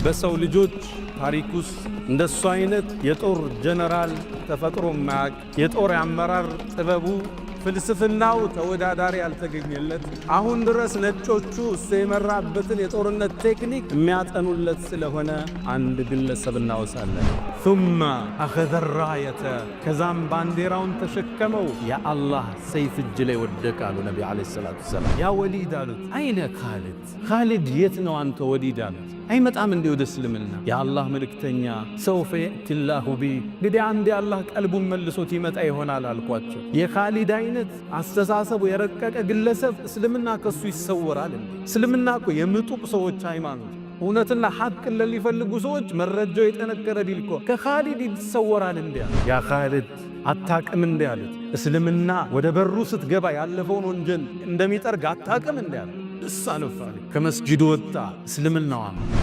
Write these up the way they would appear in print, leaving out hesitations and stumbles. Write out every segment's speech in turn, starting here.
በሰው ልጆች ታሪክ ውስጥ እንደሱ አይነት የጦር ጀነራል ተፈጥሮ ማያቅ የጦር አመራር ጥበቡ ፍልስፍናው ተወዳዳሪ ያልተገኘለት አሁን ድረስ ነጮቹ እሱ የመራበትን የጦርነት ቴክኒክ የሚያጠኑለት ስለሆነ አንድ ግለሰብ እናወሳለን። ثم أخذ الراية ከዛም ባንዲራውን ተሸከመው የአላህ ሰይፍ እጅ ላይ ወደቀ አሉ ነቢ ዓለይሂ ሰላቱ ወሰላም። ያ ወሊድ አሉት፣ አይነ ኻሊድ? ኻሊድ የት ነው አንተ ወሊድ አሉት። አይመጣም እንዴ ወደ እስልምና? የአላህ መልእክተኛ ሰውፈ የእቲላሁ ቢ እንግዲህ አንድ የአላህ ቀልቡን መልሶት ይመጣ ይሆናል አልኳቸው። የኻሊድ አይነት አስተሳሰቡ የረቀቀ ግለሰብ እስልምና ከሱ ይሰወራል እንዴ? እስልምና እኮ የምጡቅ ሰዎች ሃይማኖት፣ እውነትና ሐቅን ለሚፈልጉ ሰዎች መረጃው የጠነከረ ዲል እኮ ከኻሊድ ይሰወራል እንዴ? ያ ኻሊድ አታቅም እንዴ አሉት። እስልምና ወደ በሩ ስትገባ ያለፈውን ወንጀል እንደሚጠርግ አታቅም እንዴ አሉት። እሳነፋል ከመስጂዱ ወጣ። እስልምናው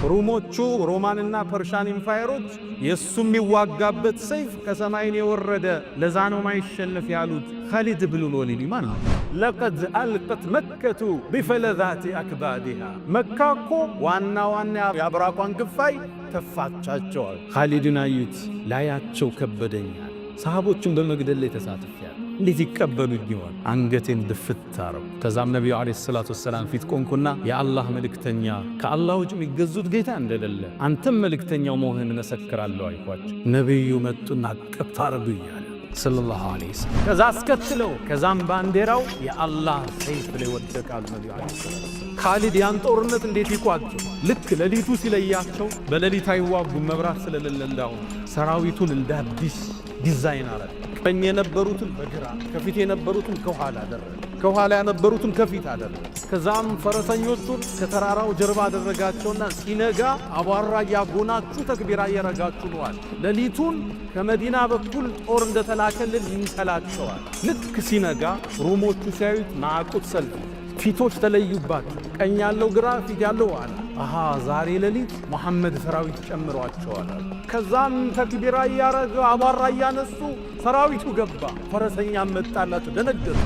ሩሞቹ ሮማንና ፐርሻን ኢምፓየሮች የሱ የሚዋጋበት ሰይፍ ከሰማይን የወረደ ለዛ ነው ማይሸነፍ ያሉት ኻሊድ ብን ወሊድ ማን ነው? ለቀድ አልቀት መከቱ ቢፈለዛቲ አክባዲሃ መካ እኮ ዋና ዋና የአብራቋን ክፋይ ተፋቻቸዋል። ኻሊድን አዩት፣ ላያቸው ከበደኛል። ሰሃቦችን በመግደል ላይ ተሳትፈዋል። እንዴት ይቀበሉኝ ይሆን? አንገቴን ድፍት አረው። ከዛም ነቢዩ ዓለይሂ ሰላቱ ወሰላም ፊት ቆንኩና የአላህ መልእክተኛ ከአላህ ውጭ የሚገዙት ጌታ እንደሌለ አንተም መልእክተኛው መሆንህን እመሰክራለሁ አልኳቸው። ነቢዩ መጡና አቀፍ አረጉኛል ሰለላሁ ዐለይሂ ወሰለም። ከዛ አስከትለው ከዛም ባንዲራው የአላህ ሰይፍ ላይ ወደቃሉ ነቢዩ ዓለይሂ ሰላቱ ወሰላም። ኻሊድ ያን ጦርነት እንዴት ይቋጩ? ልክ ሌሊቱ ሲለያቸው በሌሊት አይዋጉም መብራት ስለሌለው ሰራዊቱን እንደ አዲስ ዲዛይን አረገ። ቀኝ የነበሩትን በግራ ከፊት የነበሩትን ከኋላ አደረገ፣ ከኋላ የነበሩትን ከፊት አደረገ። ከዛም ፈረሰኞቹን ከተራራው ጀርባ አደረጋቸውና ሲነጋ አቧራ ያጎናችሁ ተክቢራ እየረጋችሁ ነዋል። ሌሊቱን ከመዲና በኩል ጦር እንደተላከልን ይንሰላቸዋል። ልክ ሲነጋ ሩሞቹ ሲያዩት ማዕቁት ሰልፍ ፊቶች ተለዩባቸው። ቀኝ ያለው ግራ፣ ፊት ያለው ኋላ። አሃ ዛሬ ሌሊት መሐመድ ሰራዊት ጨምሯቸዋል። ከዛም ተክቢራ እያረገ አቧራ እያነሱ ሰራዊቱ ገባ። ፈረሰኛ መጣላቸው፣ ደነገጡ።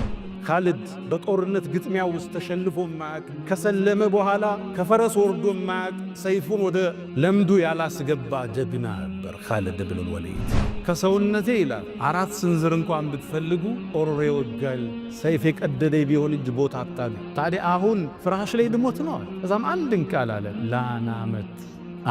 ኻሊድ በጦርነት ግጥሚያ ውስጥ ተሸንፎ ማያቅ፣ ከሰለመ በኋላ ከፈረስ ወርዶ ማያቅ፣ ሰይፉን ወደ ለምዱ ያላስገባ ጀግና ነበር ኻሊድ ብን ወሊድ። ከሰውነቴ ይላል 4 ስንዝር እንኳን ብትፈልጉ ጦር ይወጋል፣ ሰይፍ የቀደደ ቢሆን እጅ ቦታ አጣል። ታዲያ አሁን ፍራሽ ላይ ድሞት ነው። ከዛም አንድን ቃል አለ ላናመት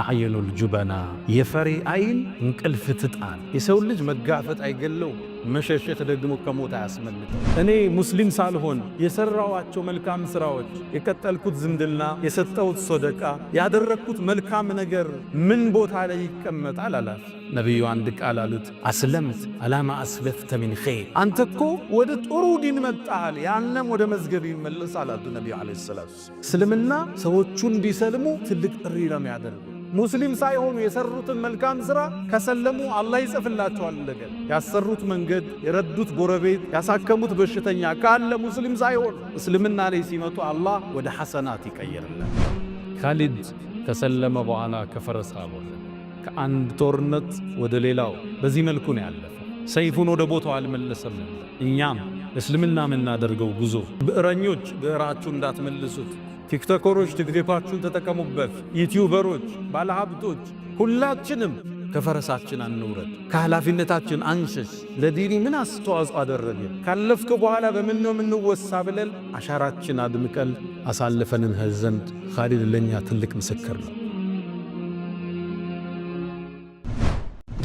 አዕየኑል ጁበና የፈሪ አይን እንቅልፍ ትጣል። የሰው ልጅ መጋፈጥ አይገለው፣ መሸሸት ደግሞ ከሞት አያስመልጠው። እኔ ሙስሊም ሳልሆን የሰራዋቸው መልካም ስራዎች፣ የቀጠልኩት ዝምድና፣ የሰጠሁት ሶደቃ፣ ያደረግኩት መልካም ነገር ምን ቦታ ላይ ይቀመጣል አላት። ነቢዩ አንድ ቃል አሉት፣ አስለምት አላማ አስለፍተ ሚን ኸይር። አንተ እኮ ወደ ጥሩ ዲን መጣሃል፣ ያንም ወደ መዝገብ ይመለሳል አሉ ነቢዩ ዓለይሂ ሰላቱ ወሰላም። እስልምና ሰዎቹ እንዲሰልሙ ትልቅ ጥሪ ነው የሚያደርገው። ሙስሊም ሳይሆኑ የሰሩትን መልካም ሥራ ከሰለሙ አላህ ይጽፍላቸዋል። ነገር ያሰሩት መንገድ፣ የረዱት ጎረቤት፣ ያሳከሙት በሽተኛ ካለ ሙስሊም ሳይሆኑ እስልምና ላይ ሲመጡ አላህ ወደ ሐሰናት ይቀየርላል። ኻሊድ ከሰለመ በኋላ ከፈረስ አወረደ። ከአንድ ጦርነት ወደ ሌላው በዚህ መልኩ ነው ያለፈ። ሰይፉን ወደ ቦታው አልመለሰም። እኛም እስልምና የምናደርገው ጉዞ ብዕረኞች ብዕራችሁ እንዳትመልሱት፣ ቲክቶከሮች ቲክቶካችሁን ተጠቀሙበት፣ ዩቲዩበሮች፣ ባለሀብቶች ሁላችንም ከፈረሳችን አንውረድ፣ ከኃላፊነታችን አንሸሽ። ለዲኒ ምን አስተዋጽኦ አደረገ ካለፍክ በኋላ በምን ነው የምንወሳ ብለን አሻራችን አድምቀን አሳልፈንን ዘንድ ኻሊድ ለኛ ትልቅ ምስክር ነው።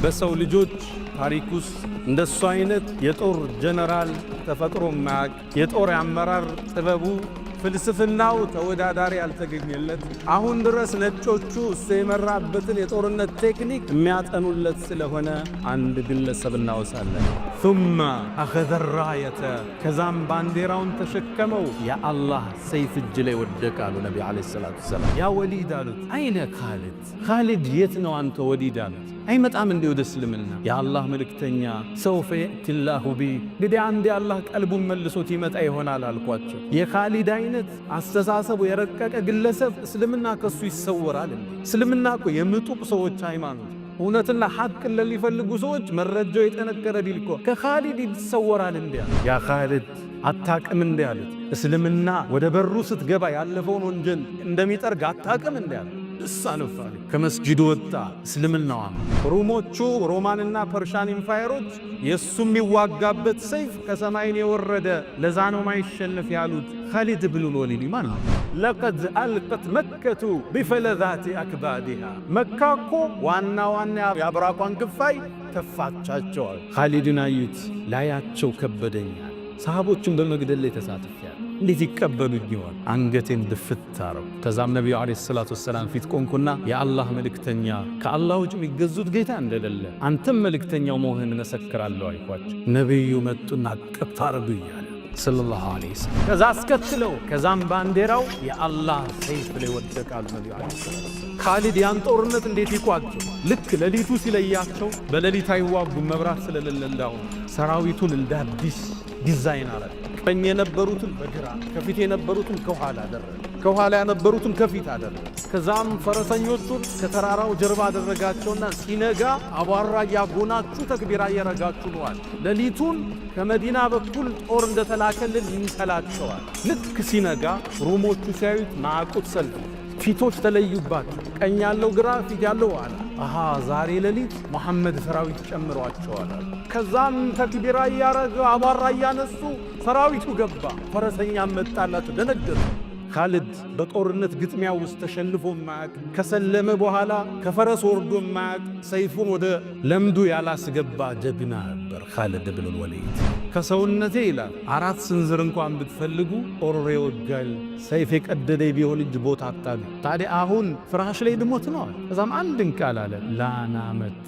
በሰው ልጆች ታሪክ ውስጥ እንደሱ አይነት የጦር ጀነራል ተፈጥሮ ማያቅ የጦር አመራር ጥበቡ ፍልስፍናው ተወዳዳሪ ያልተገኘለት አሁን ድረስ ነጮቹ እሱ የመራበትን የጦርነት ቴክኒክ የሚያጠኑለት ስለሆነ አንድ ግለሰብ እናወሳለን። ثم أخذ الراية ከዛም ባንዲራውን ተሸከመው የአላህ ሰይፍ እጅ ላይ ወደቀ አሉ ነቢ ዓለይሂ ሰላቱ ወሰላም። ያ ወሊድ አሉት፣ አይነ ኻሊድ? ኻሊድ የት ነው አንተ ወሊድ አሉት። አይመጣም እንዴ ወደ እስልምና? የአላህ መልእክተኛ ሰውፈ የእቲላሁ ቢ እንግዲህ አንድ የአላህ ቀልቡን መልሶት ይመጣ ይሆናል አልኳቸው። የኻሊድ አይነት አስተሳሰቡ የረቀቀ ግለሰብ እስልምና ከሱ ይሰወራል እንዴ? እስልምና እኮ የምጡቅ ሰዎች ሃይማኖት፣ እውነትና ሐቅን ለሚፈልጉ ሰዎች መረጃው የጠነከረ ዲል እኮ ከኻሊድ ይሰወራል እንዴ? ያ ኻሊድ አታቅም እንዴ አሉት። እስልምና ወደ በሩ ስትገባ ያለፈውን ወንጀል እንደሚጠርግ አታቅም እንዴ አሉት። እሳለፋ ከመስጂዱ ወጣ እስልምናው ሩሞቹ ሮማንና ፐርሻን ኢምፓየሮች የሱ የሚዋጋበት ሰይፍ ከሰማይ የወረደ ለዛ ነው ማይሸነፍ ያሉት ኻሊድ ብን ወሊድ ማን ነው? ለቀድ አልቀት መከቱ ቢፈለዛቲ አክባዲሃ መካኮ ዋና ያብራቋን ክፋይ ተፋቻቸዋል። ኻሊድን አዩት ላያቸው ከበደኛል። ሰሃቦችን በመግደል ላይ ተሳትፈዋል። እንዴት ይቀበሉኝ ይሆን? አንገቴን ድፍት አረው። ከዛም ነብዩ አለይሂ ሰላቱ ወሰላም ፊት ቆንኩና የአላህ መልእክተኛ ከአላህ ውጭ የሚገዙት ጌታ እንደሌለ አንተም መልእክተኛው መሆንህን መሰክራለሁ አልኳቸው። ነብዩ መጡና አቀፍ አረጉኛል ሰለላሁ ዐለይሂ ወሰለም። ከዛ አስከትለው ከዛም ባንዲራው የአላህ ሰይፍ ላይ ወደቃሉ ነብዩ አለይሂ ሰላም። ኻሊድ ያን ጦርነት እንዴት ይቋጩ? ልክ ሌሊቱ ሲለያቸው በሌሊት አይዋጉም መብራት ስለሌለ እንዳው ሰራዊቱን እንደ አዲስ ዲዛይን አረገ። ቀኝ የነበሩትን በግራ ከፊት የነበሩትን ከኋላ አደረገ። ከኋላ የነበሩትን ከፊት አደረገ። ከዛም ፈረሰኞቹን ከተራራው ጀርባ አደረጋቸውና ሲነጋ አቧራ ያጎናችሁ ተክቢራ እየረጋችሁ ነዋል። ሌሊቱን ከመዲና በኩል ጦር እንደተላከልን ይንሰላቸዋል። ልክ ሲነጋ ሩሞቹ ሲያዩት ናቁት ሰልፍ ፊቶች ተለዩባቸው። ቀኝ ያለው ግራ፣ ፊት ያለው ኋላ። አሃ ዛሬ ሌሊት መሐመድ ሰራዊት ጨምሯቸዋል። ከዛም ተክቢራ እያረገ አቧራ እያነሱ ሰራዊቱ ገባ። ፈረሰኛ መጣላቸው ደነገጡ። ኻሊድ በጦርነት ግጥሚያ ውስጥ ተሸንፎ ማያቅ ከሰለመ በኋላ ከፈረስ ወርዶ ማያቅ ሰይፉን ወደ ለምዱ ያላስገባ ጀግና ነበር ኻሊድ ብን ወሊድ። ከሰውነቴ ይላል 4 ስንዝር እንኳን ብትፈልጉ ጦር ይወጋል ሰይፍ የቀደደ ቢሆን እጅ ቦታ አጣሉ። ታዲያ አሁን ፍራሽ ላይ ድሞት ነው። ከዛም አንድን ቃል አለ ላናመት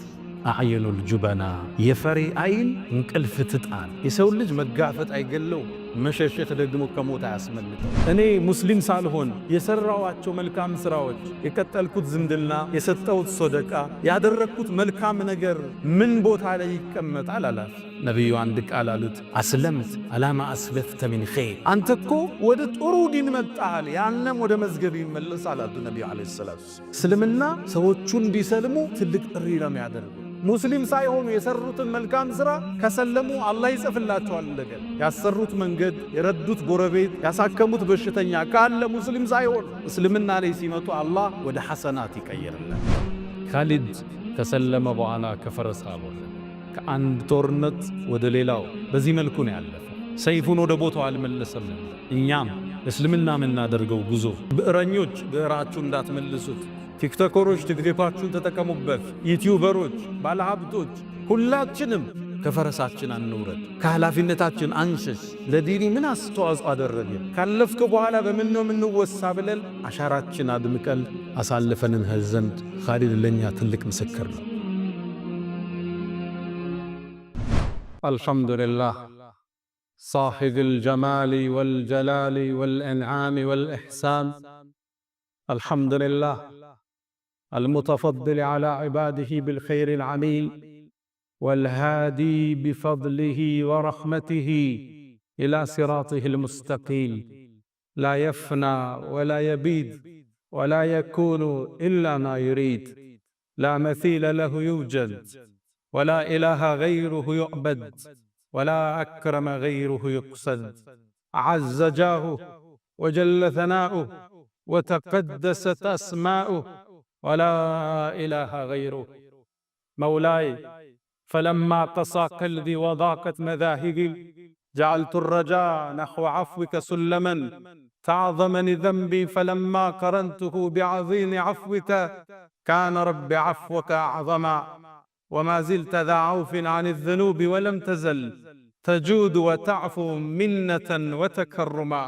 አዕየኑል ጁበና የፈሪ አይን እንቅልፍ ትጣል። የሰው ልጅ መጋፈጥ አይገለው መሸሸት ደግሞ ከሞት አያስመልጠው። እኔ ሙስሊም ሳልሆን የሰራዋቸው መልካም ስራዎች፣ የቀጠልኩት ዝምድና፣ የሰጠሁት ሶደቃ፣ ያደረግኩት መልካም ነገር ምን ቦታ ላይ ይቀመጣል አላት። ነቢዩ አንድ ቃል አሉት፣ አስለምት አላማ አስለፍተ ሚን ኸይር። አንተ እኮ ወደ ጥሩ ዲን መጣል ያንም ወደ መዝገብ ይመለስ አላቱ ነቢዩ ዓለይሂ ሰላቱ። እስልምና ሰዎቹን እንዲሰልሙ ትልቅ ጥሪ ነው የሚያደርገው። ሙስሊም ሳይሆኑ የሰሩትን መልካም ስራ ከሰለሙ አላህ ይጽፍላቸዋል። እንደገና ያሰሩት መንገድ፣ የረዱት ጎረቤት፣ ያሳከሙት በሽተኛ ካለ ሙስሊም ሳይሆን እስልምና ላይ ሲመጡ አላህ ወደ ሐሰናት ይቀይርላል። ኻሊድ ከሰለመ በኋላ ከፈረስ አልወረደ። ከአንድ ጦርነት ወደ ሌላው በዚህ መልኩ ነው ያለፈው። ሰይፉን ወደ ቦታው አልመለሰም። እኛም እስልምና የምናደርገው ጉዞ ብዕረኞች ብዕራችሁ እንዳትመልሱት፣ ቲክቶከሮች ቲክቶካችሁን ተጠቀሙበት፣ ዩቲዩበሮች፣ ባለሀብቶች ሁላችንም ከፈረሳችን አንውረድ፣ ከኃላፊነታችን አንሸሽ። ለዲኒ ምን አስተዋጽኦ አደረገ ካለፍከ በኋላ በምን ነው የምንወሳ ብለን አሻራችን አድምቀን አሳልፈንን ዘንድ ኻሊድ ለኛ ትልቅ ምስክር ነው። አልሐምዱሊላህ صاحب الجمال والجلال والإنعام والإحسان. الحمد لله المتفضل على عباده بالخير العميل والهادي بفضله ورحمته إلى صراطه المستقيم، لا يفنى ولا يبيد ولا يكون إلا ما يريد، لا مثيل له يوجد ولا إله غيره يعبد ولا أكرم غيره يقصد. عز جاهه وجل ثناؤه وتقدست أسماؤه ولا إله غيره. مولاي فلما قسى قلبي وضاقت مذاهبي جعلت الرجاء نحو عفوك سلما، تعظمني ذنبي فلما قرنته بعظيم عفوك كان رب عفوك أعظما. وما زلت ذا عوف عن الذنوب ولم تزل تجود وتعفو منة وتكرما.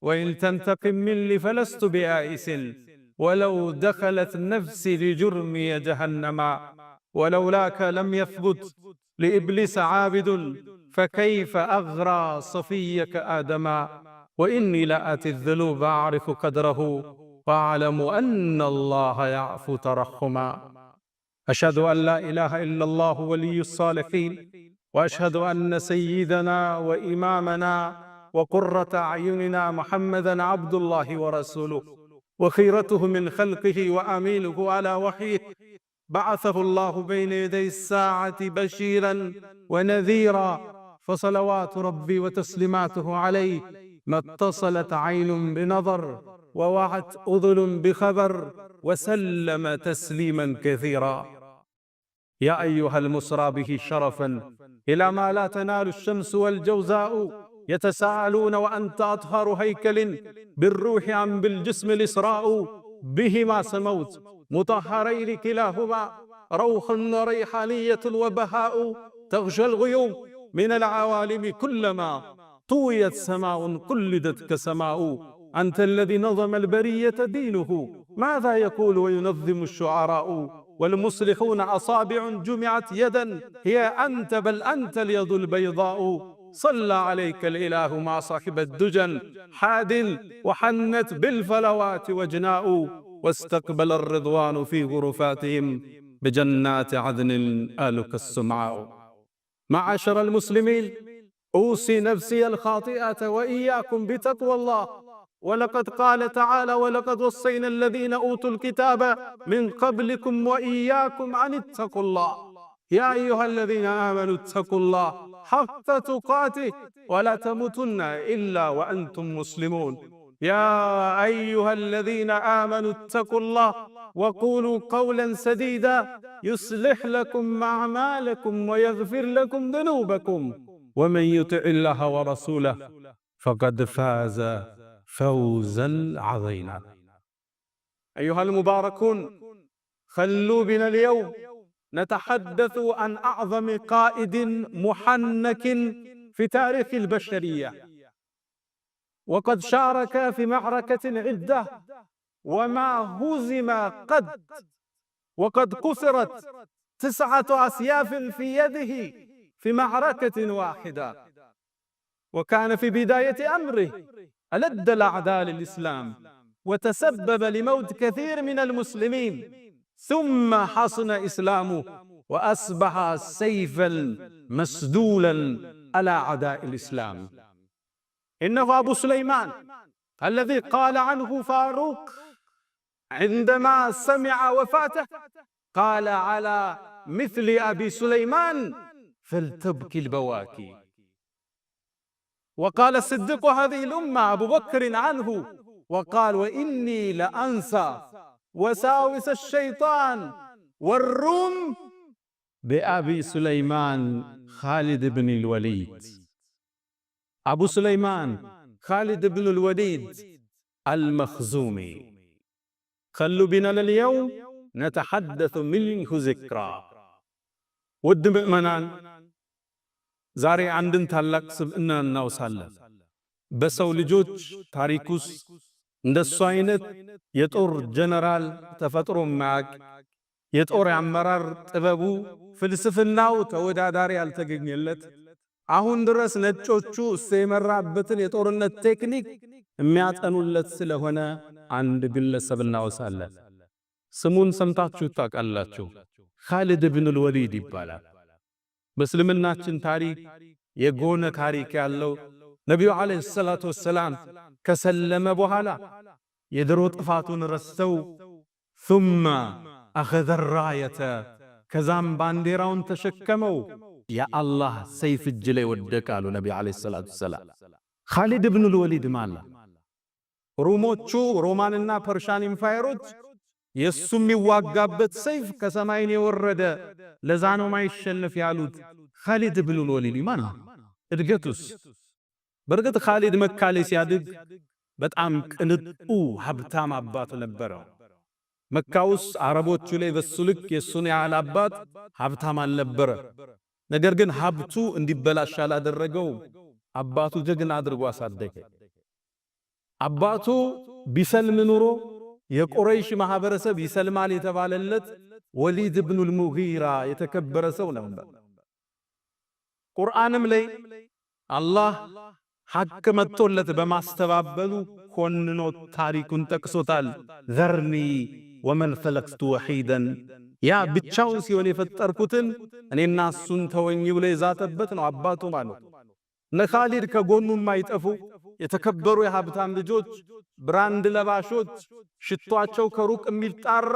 وإن تنتقم مني فلست بآئس ولو دخلت نفسي لجرمي جهنما. ولولاك لم يثبت لإبليس عابد فكيف أغرى صفيك آدما. وإني لآتي الذنوب أعرف قدره وأعلم أن الله يعفو ترحما. أشهد أن لا إله إلا الله ولي الصالحين، وأشهد أن سيدنا وإمامنا وقرة أعيننا محمدًا عبد الله ورسوله وخيرته من خلقه وأمينه على وحيه، بعثه الله بين يدي الساعة بشيرًا ونذيرًا، فصلوات ربي وتسليماته عليه ما اتصلت عين بنظر ووعت أذن بخبر وسلم تسليما كثيرا. يا أيها المسرى به شرفا إلى ما لا تنال الشمس والجوزاء، يتساءلون وأنت أطهر هيكل بالروح أم بالجسم الإسراء. بهما سموت مطهرين كلاهما، روح وريحانية وبهاء. تغشى الغيوم من العوالم كلما طويت سماء قلدت كسماء. أنت الذي نظم البرية دينه، ماذا يقول وينظم الشعراء؟ والمصلحون أصابع جمعت يدا، هي أنت بل أنت اليد البيضاء. صلى عليك الإله مع صاحب الدجن حاد، وحنت بالفلوات وجناء. واستقبل الرضوان في غرفاتهم بجنات عدن آلك السمعاء. معاشر المسلمين، أوصي نفسي الخاطئة وإياكم بتقوى الله. ولقد قال تعالى: ولقد وصينا الذين أوتوا الكتاب من قبلكم وإياكم أن اتقوا الله. يا أيها الذين آمنوا اتقوا الله حق تقاته ولا تموتن إلا وأنتم مسلمون. يا أيها الذين آمنوا اتقوا الله وقولوا قولا سديدا يصلح لكم أعمالكم ويغفر لكم ذنوبكم، ومن يطع الله ورسوله فقد فاز فوزا عظيما. أيها المباركون، خلوا بنا اليوم نتحدث عن أعظم قائد محنك في تاريخ البشرية، وقد شارك في معركة عدة وما هزم قد، وقد كسرت 9 أسياف في يده في معركة واحدة. وكان في بداية أمره ألد الأعداء للإسلام وتسبب لموت كثير من المسلمين، ثم حصن إسلامه وأصبح سيفا مسدولا على أعداء الإسلام. إنه أبو سليمان الذي قال عنه فاروق عندما سمع وفاته، قال: على مثل أبي سليمان فلتبكي البواكي. وقال الصديق هذه الأمة أبو بكر عنه وقال: وإني لأنسى وساوس الشيطان والروم بأبي سليمان خالد بن الوليد. أبو سليمان خالد بن الوليد المخزومي. خلوا بنا اليوم نتحدث منه ذكرى. ود مؤمنان، ዛሬ አንድን ታላቅ ስብዕና እናውሳለን። በሰው ልጆች ታሪክ ውስጥ እንደሱ አይነት የጦር ጀነራል ተፈጥሮ ማያቅ፣ የጦር አመራር ጥበቡ ፍልስፍናው ተወዳዳሪ ያልተገኘለት፣ አሁን ድረስ ነጮቹ እሱ የመራበትን የጦርነት ቴክኒክ የሚያጠኑለት ስለሆነ አንድ ግለሰብ እናውሳለን። ስሙን ሰምታችሁ ታውቃላችሁ። ኻሊድ ብን አልወሊድ ይባላል። በእስልምናችን ታሪክ የጎነ ታሪክ ያለው ነቢዩ ዓለይሂ ሰላቱ ወሰላም ከሰለመ በኋላ የድሮ ጥፋቱን ረስተው ثم أخذ الراية ከዛም ባንዲራውን ተሸከመው የአላህ ሰይፍ እጅ ላይ ወደቀ አሉ ነቢዩ ዓለይሂ ሰላቱ ወሰላም። ኻሊድ ብን አልወሊድ ማለት ሮሞቹ ሮማንና ፐርሻን ኢምፓየሮች የሱ የሚዋጋበት ሰይፍ ከሰማይን የወረደ ለዛ ነው ማይሸነፍ ያሉት ኻሊድ ብን አልወሊድ ማለት እድገቱስ። በርግጥ ኻሊድ መካ ላይ ሲያድግ በጣም ቅንጡ ሀብታም አባት ነበረው። መካ ውስጥ አረቦቹ ላይ በሱ ልክ የሱን ያህል አባት ሀብታም አልነበረ። ነገር ግን ሀብቱ እንዲበላሽ አላደረገው። አባቱ ጀግና አድርጎ አሳደገ። አባቱ ቢሰልም ኑሮ የቁረይሽ ማህበረሰብ ይሰልማል የተባለለት ወሊድ ብን አልሙጊራ የተከበረ ሰው ነበር። ቁርአንም ላይ አላህ ሐቅ መጥቶለት በማስተባበሉ ኮንኖ ታሪኩን ጠቅሶታል። ዘርኒ ወመን ኸለቅቱ ወሒደን፣ ያ ብቻውን ሲሆን የፈጠርኩትን እኔና እሱን ተወኝ ብሎ የዛተበት ነው አባቱ ማለት። እነ ኻሊድ ከጎኑ የማይጠፉ የተከበሩ የሀብታም ልጆች፣ ብራንድ ለባሾች፣ ሽቷቸው ከሩቅ የሚጣራ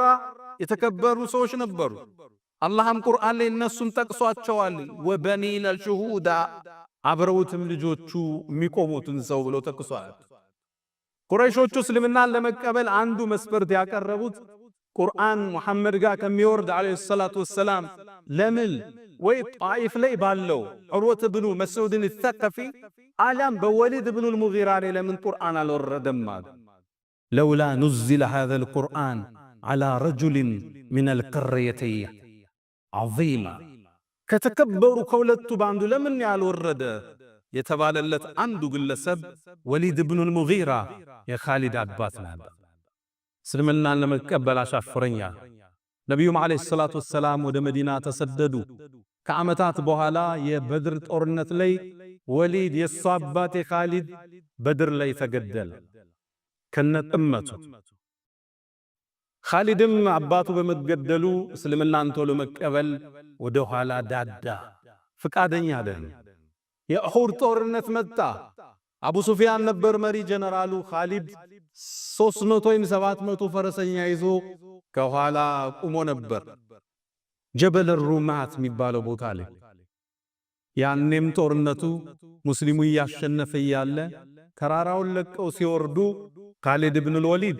የተከበሩ ሰዎች ነበሩ። አላህም ቁርአን ላይ እነሱን ጠቅሷቸዋል። ወበኒነ ሹሁዳ፣ አብረውትም ልጆቹ የሚቆሙትን ሰው ብሎ ጠቅሷል። ቁረይሾቹ እስልምናን ለመቀበል አንዱ መስፈርት ያቀረቡት ቁርአን ሙሐመድ ጋር ከሚወርድ ዓለይሂ ሰላቱ ወሰላም ለምን ወይ ጣኢፍ ላይ ባለው ዑርወት ብኑ መስዑድን ተቀፊ አሊያም በወሊድ ብኑ ሙጊራ ላይ ለምን ቁርአን አልወረደም አሉ። ለውላ ኑዝለ ሃዛል ቁርአን ዓላ ረጁሊን ሚነል ቀርየተይን ዐዚማ ከተከበሩ ከሁለቱ በአንዱ ለምን ያልወረደ የተባለለት አንዱ ግለሰብ ወሊድ ብኑል ሙጊራ የኻሊድ አባት ነበር። እስልምናን ለመቀበል አሻፈረኛ። ነቢዩም ዓለይሂ ሰላቱ ወሰላም ወደ መዲና ተሰደዱ። ከዓመታት በኋላ የበድር ጦርነት ላይ ወሊድ የሱ አባት የኻሊድ በድር ላይ ተገደለ ከነጥመቱ። ኻሊድም አባቱ በመገደሉ እስልምናን ቶሎ መቀበል ወደ ኋላ ዳዳ፣ ፍቃደኛ አይደለም። የኡሁድ ጦርነት መጣ። አቡ ሱፊያን ነበር መሪ ጀነራሉ። ኻሊድ 300 ወይም 700 ፈረሰኛ ይዞ ከኋላ ቆሞ ነበር ጀበል ሩማት የሚባለው ቦታ ላይ። ያኔም ጦርነቱ ሙስሊሙ እያሸነፈ ያለ ተራራውን ለቀው ሲወርዱ ኻሊድ ኢብኑል ወሊድ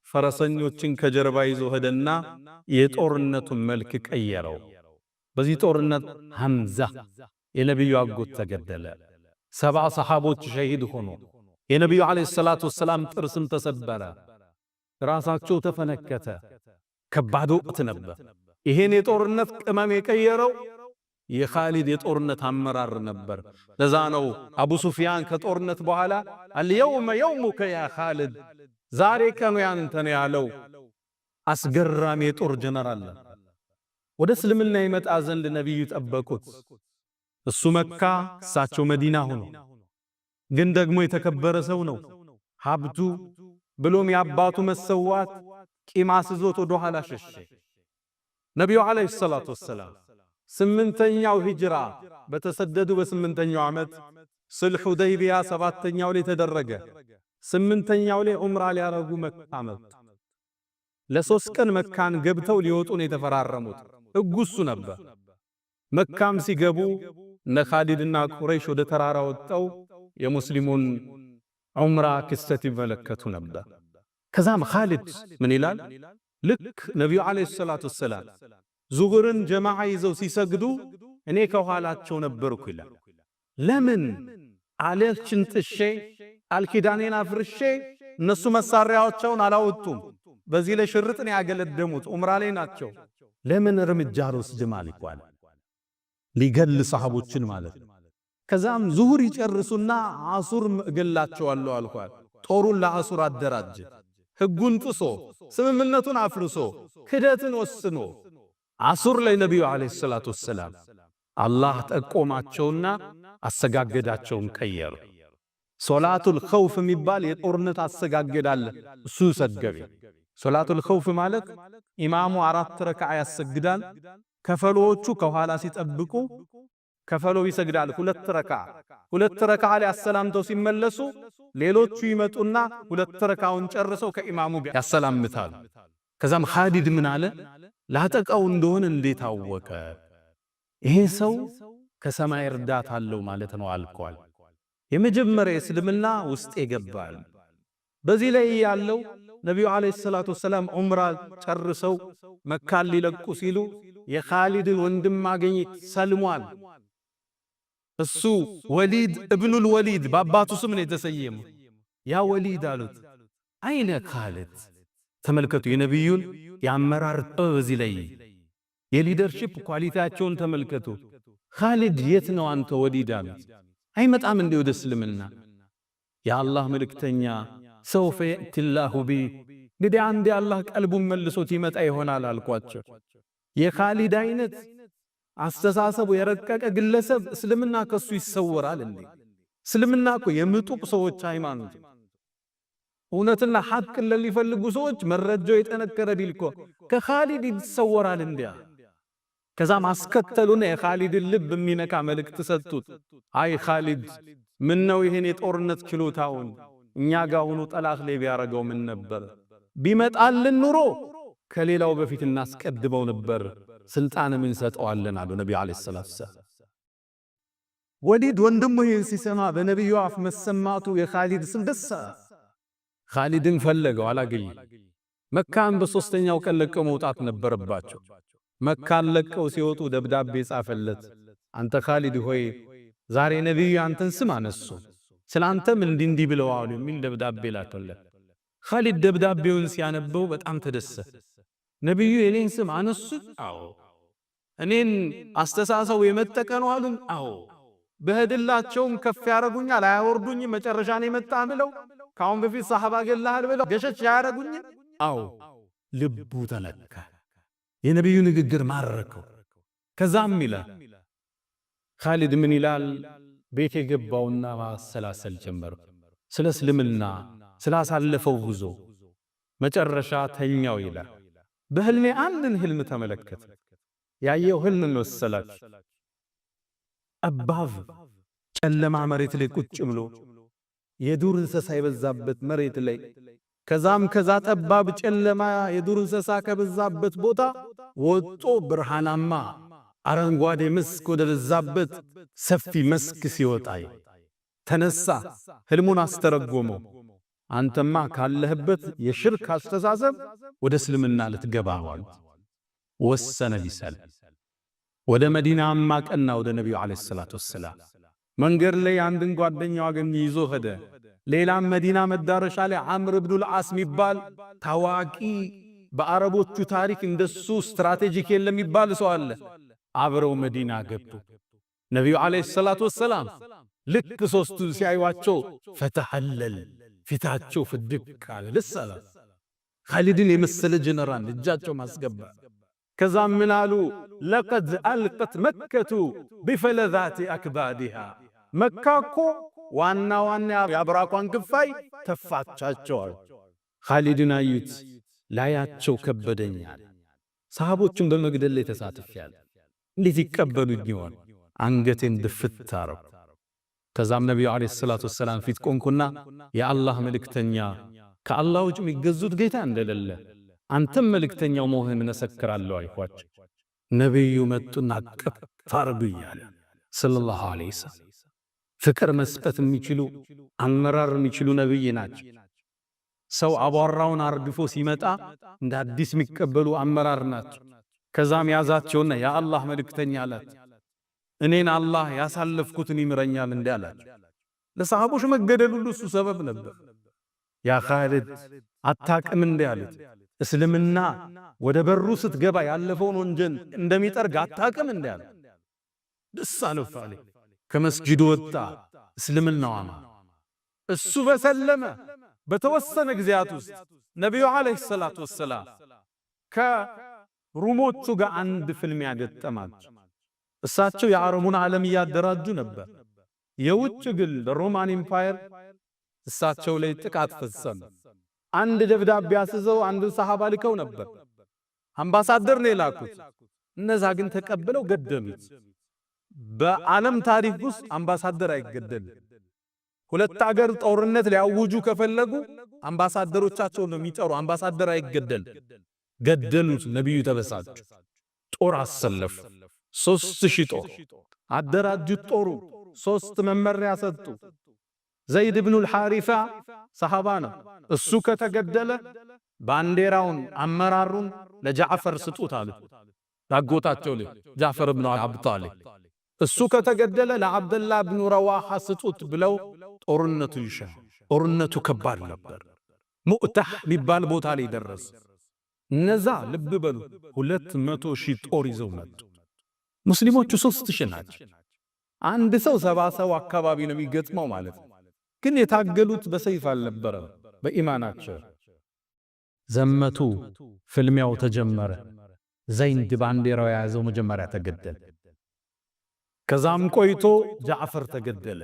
ፈረሰኞችን ከጀርባ ይዞ ሄደና የጦርነቱን መልክ ቀየረው። በዚህ ጦርነት ሐምዛ የነብዩ አጎት ተገደለ። 70 ሰሃቦች ሸሂድ ሆኑ። የነብዩ ዓለይሂ ሰላቱ ወሰላም ጥርስም ተሰበረ፣ ራሳቸው ተፈነከተ። ከባድ ወቅት ነበር። ይሄን የጦርነት ቅመም የቀየረው የኻሊድ የጦርነት አመራር ነበር። ለዛ ነው አቡ ሱፊያን ከጦርነት በኋላ አልየውመ የውሙከ ያ ኻሊድ፣ ዛሬ ቀኑ ያንተ ነው ያለው። አስገራሚ የጦር ጀነራል ወደ እስልምና ይመጣ ዘንድ ነብዩ ጠበቁት። እሱ መካ እሳቸው መዲና ሆኖ ግን ደግሞ የተከበረ ሰው ነው። ሀብቱ ብሎም የአባቱ መሰዋት ቂም አስዞት ወደ ኋላ ሸሸ። ነቢዩ ዓለይሂ ሰላቱ ወሰላም 8ኛው ሂጅራ በተሰደዱ በ8ኛው ዓመት ስልሕ ሁደይቢያ 7ኛው ላይ ተደረገ። 8ኛው ላይ ዑምራ ሊያረጉ መካ መጡ። ለ3 ቀን መካን ገብተው ሊወጡ ነው የተፈራረሙት። ሕጉ እሱ ነበር። መካም ሲገቡ እነ ኻሊድና ቁረይሽ ወደ ተራራ ወጣው የሙስሊሙን ዑምራ ክስተት ይመለከቱ ነበር። ከዛም ኻሊድ ምን ይላል? ልክ ነቢዩ ዓለይሂ ሰላቱ ወሰላም ዙሁርን ጀማዓ ይዘው ሲሰግዱ እኔ ከኋላቸው ነበርኩ ይላል። ለምን አለችን ጥሼ አልኪዳኔን አፍርሼ እነሱ መሳሪያዎቻቸውን አላወጡም። በዚህ ላይ ሽርጥን ያገለደሙት ዑምራ ላይ ናቸው። ለምን እርምጃ አልወስድም አልኳል። ሊገል ሰሃቦችን ማለት ነው። ከዛም ዙሁር ይጨርሱና አሱር እገላቸዋለሁ አልኳል። ጦሩን ለአሱር አደራጀ። ሕጉን ጥሶ ስምምነቱን አፍርሶ ክደትን ወስኖ አሱር ላይ ነቢዩ ዓለይሂ ሰላቱ ወሰላም አላህ ጠቆማቸውና አሰጋገዳቸውን ቀየሩ። ሶላቱል ኸውፍ የሚባል የጦርነት አሰጋገድ አለ። እሱ ሰገበ። ሶላቱል ኸውፍ ማለት ኢማሙ 4 ረክዓ ያሰግዳል። ከፈሎቹ ከኋላ ሲጠብቁ ከፈሎ ይሰግዳል 2 ረክዓ። 2 ረክዓ ላይ አሰላምተው ሲመለሱ ሌሎቹ ይመጡና 2 ረክዓውን ጨርሰው ከኢማሙ ጋር ያሰላምታሉ። ከዛም ኻሊድ ምን አለ? ላጠቃው እንደሆነ እንዴት አወቀ? ይሄ ሰው ከሰማይ እርዳታ አለው ማለት ነው አልኳል። የመጀመሪያ እስልምና ውስጥ ይገባል። በዚህ ላይ ያለው ነቢዩ ዓለይሂ ሰላቱ ወሰላም ዑምራ ጨርሰው መካን ሊለቁ ሲሉ የኻሊድን ወንድም ማግኘት ሰልሟል። እሱ ወሊድ ኢብኑል ወሊድ በአባቱ ስም ነው የተሰየመው። ያ ወሊድ አሉት አይነ ኻሊድ። ተመልከቱ የነቢዩን የአመራር ጥበብ በዚህ ላይ የሊደርሺፕ ኳሊቲያቸውን ተመልከቱ። ኻሊድ የት ነው አንተ ወሊድ አሉት። አይመጣም እንዴ ወደ እስልምና? የአላህ መልእክተኛ ሰውፈ የእቲላሁ ቢ፣ እንግዲህ አንዴ አላህ ቀልቡን መልሶት ይመጣ ይሆናል አልኳቸው። የኻሊድ አይነት አስተሳሰቡ የረቀቀ ግለሰብ እስልምና ከሱ ይሰወራል እንዴ? እስልምና እኮ የምጡቅ ሰዎች ሃይማኖት፣ እውነትና ሐቅን ለሚፈልጉ ሰዎች መረጃው የጠነከረ ቢልኮ ከኻሊድ ይሰወራል እንዴ? ከዛም አስከተሉና የኻሊድን ልብ የሚነካ መልእክት ሰጡት። አይ ኻሊድ ምን ነው ይሄን የጦርነት ችሎታውን እኛ ጋር ሆኖ ጠላት ላይ ቢያረገው ምን ነበር? ቢመጣልን ኑሮ ከሌላው በፊት እናስቀድመው ነበር፣ ስልጣን ምን ሰጠዋለን አሉ ነብዩ አለይሂ ሰላቱ ወሰላም። ወሊድ ወንድሙ ይህን ሲሰማ በነብዩ አፍ መሰማቱ የኻሊድ ስም ደስ ኻሊድን ፈለገው አላገኘ። መካን በሶስተኛው ቀን ለቀው መውጣት ነበረባቸው። መካን ለቀው ሲወጡ ደብዳቤ ጻፈለት። አንተ ኻሊድ ሆይ ዛሬ ነብዩ አንተን ስም አነሱ፣ ስላንተም እንዲህ ብለዋል የሚል ደብዳቤ ላከለት። ኻሊድ ደብዳቤውን ሲያነበው በጣም ተደሰተ። ነብዩ የኔን ስም አነሱ? አዎ። እኔን አስተሳሰው የመጠቀኑ አሉን? አዎ። በህድላቸውም ከፍ ያረጉኛል አያወርዱኝ መጨረሻ ነው የመጣ ብለው ካሁን በፊት ሰሃባ ገላል ብለው ገሸሽ ያረጉኝ? አዎ። ልቡ ተነካ። የነብዩ ንግግር ማረከው። ከዛም ይላል ኻሊድ ምን ይላል? ቤት የገባውና ማሰላሰል ጀመረ። ስለ እስልምና ስላሳለፈው ጉዞ መጨረሻ ተኛው ይላል። በህልሜ አንድን ህልም ተመለከተ። ያየው ህልም መሰላችሁ? ጠባብ ጨለማ መሬት ላይ ቁጭ ብሎ የዱር እንስሳ የበዛበት መሬት ላይ ከዛ ጠባብ ጨለማ የዱር እንስሳ ከበዛበት ቦታ ወጦ ብርሃናማ አረንጓዴ መስክ ወደ በዛበት ሰፊ መስክ ሲወጣይ ተነሳ። ህልሙን አስተረጎመው። አንተማ ካለህበት የሽርክ አስተሳሰብ ወደ እስልምና ልትገባዋል። ወሰነ ቢሰል ወደ መዲናማ ቀና ወደ ነብዩ አለይሂ ሰላቱ ወሰላም መንገድ ላይ አንድን ጓደኛው አገኘ ይዞ ሄደ። ሌላም መዲና መዳረሻ ላይ አምር ኢብኑ አልዓስ የሚባል ታዋቂ በአረቦቹ ታሪክ እንደሱ ስትራቴጂክ የለም የሚባል ሰው አለ። አብረው መዲና ገቡ። ነብዩ አለይሂ ሰላቱ ወሰላም ልክ ሶስቱ ሲያዩዋቸው ፈተሐለል ፊታቸው ፍድቅ አለ። ለሰላ ኻሊድን የመሰለ ጀነራል እጃቸው ማስገባ። ከዛም ምን አሉ? ለቀድ አልቀት መከቱ ቢፈለዛቲ አክባዲሃ መካኮ ዋና የአብራኳን ክፋይ ተፋቻቸዋል። ኻሊድን አዩት። ላያቸው ከበደኛል። ሰሃቦቹን በመግደል ላይ ተሳትፈዋል። እንዴት ይቀበሉኝ ይሆን? አንገቴን ድፍት አረኩ። ከዛም ነብዩ አለይሂ ሰላቱ ወሰላም ፊት ቆንኩና የአላህ መልእክተኛ ከአላህ ውጭ የሚገዙት ጌታ እንደሌለ አንተም መልእክተኛው መሆንህን መሰክራለሁ አልኳቸው። ነብዩ መጡና አቀፍ አረጉኛል ሰለላሁ ዐለይሂ ወሰለም። ፍቅር መስጠት የሚችሉ አመራር የሚችሉ ነብይ ናቸው። ሰው አቧራውን አርግፎ ሲመጣ እንደ አዲስ የሚቀበሉ አመራር ናቸው። ከዛም ያዛቸውና የአላህ መልእክተኛ አላት፣ እኔን አላህ ያሳለፍኩትን ይምረኛል እንዳላቸው። ለሰሃቦች መገደል ሁሉ እሱ ሰበብ ነበር። ያ ኻሊድ አታቅም እንዳሉት እስልምና ወደ በሩ ስትገባ ያለፈውን ወንጀል እንደሚጠርግ አታቅም እንዳሉት ደስ አለው። ከመስጂዱ ወጣ። እስልምናው አማ እሱ በሰለመ በተወሰነ ጊዜያት ውስጥ ነብዩ አለይሂ ሰላቱ ወሰላም ከሩሞቹ ጋር አንድ ፍልሚያ ገጠማቸው። እሳቸው የአረቡን ዓለም እያደራጁ ነበር። የውጭ ግን ሮማን ኢምፓየር እሳቸው ላይ ጥቃት ፈጸመ። አንድ ደብዳቤ አስዘው አንድ ሰሃባ ልከው ነበር። አምባሳደር ነው የላኩት። እነዛ ግን ተቀብለው ገደሉት። በዓለም ታሪክ ውስጥ አምባሳደር አይገደልም። ሁለት አገር ጦርነት ሊያውጁ ከፈለጉ አምባሳደሮቻቸው ነው የሚጠሩ። አምባሳደር አይገደል። ገደሉት። ነብዩ ተበሳጩ። ጦር አሰለፉ። 3000 ጦር አደራጁት። ጦሩ 3 መመሪያ ሰጡ። ዘይድ ኢብኑ አልሐሪፋ ሰሃባ ነው። እሱ ከተገደለ ባንዲራውን አመራሩን ለጃዕፈር ስጡት አሉ። ዳጎታቸው ላይ ጃዕፈር ኢብኑ አቢ ጣሊብ እሱ ከተገደለ ለአብደላህ ኢብኑ ረዋሃ ስጡት ብለው ጦርነቱ ይሻል። ጦርነቱ ከባድ ነበር። ሙእታህ የሚባል ቦታ ላይ ደረሰ። እነዛ ልብ በሉ 200,000 ጦር ይዘው መጡ። ሙስሊሞቹ 3,000 ናቸው። አንድ ሰው 70 ሰው አካባቢ ነው የሚገጥመው ማለት ነው። ግን የታገሉት በሰይፍ አልነበረም፣ በኢማናቸው ዘመቱ። ፍልሚያው ተጀመረ። ዘይድ ባንዲራው የያዘው መጀመሪያ ተገደለ። ከዛም ቆይቶ ጃዕፈር ተገደለ።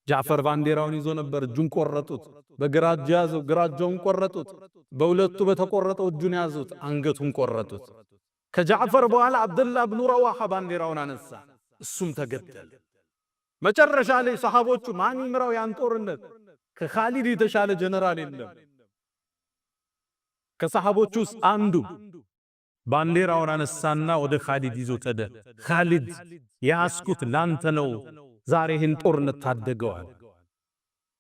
ጃዕፈር ባንዲራውን ይዞ ነበር። እጁን ቆረጡት። በግራ እጁ ያዘው፣ ግራ እጁን ቆረጡት። በሁለቱ በተቆረጠው እጁን ያዙት፣ አንገቱን ቆረጡት። ከጃዕፈር በኋላ አብደላህ ኢብኑ ረዋሃ ባንዲራውን አነሳ፣ እሱም ተገደለ። መጨረሻ ላይ ሰሃቦቹ ማን ይምራው ያን ጦርነት? ከኻሊድ የተሻለ ጀነራል የለም። ከሰሃቦቹ ውስጥ አንዱ ባንዲራውን አነሳና ወደ ኻሊድ ይዞ ተደ። ኻሊድ ያስኩት ላንተ ነው፣ ዛሬ ይህን ጦርነት ታደገዋል።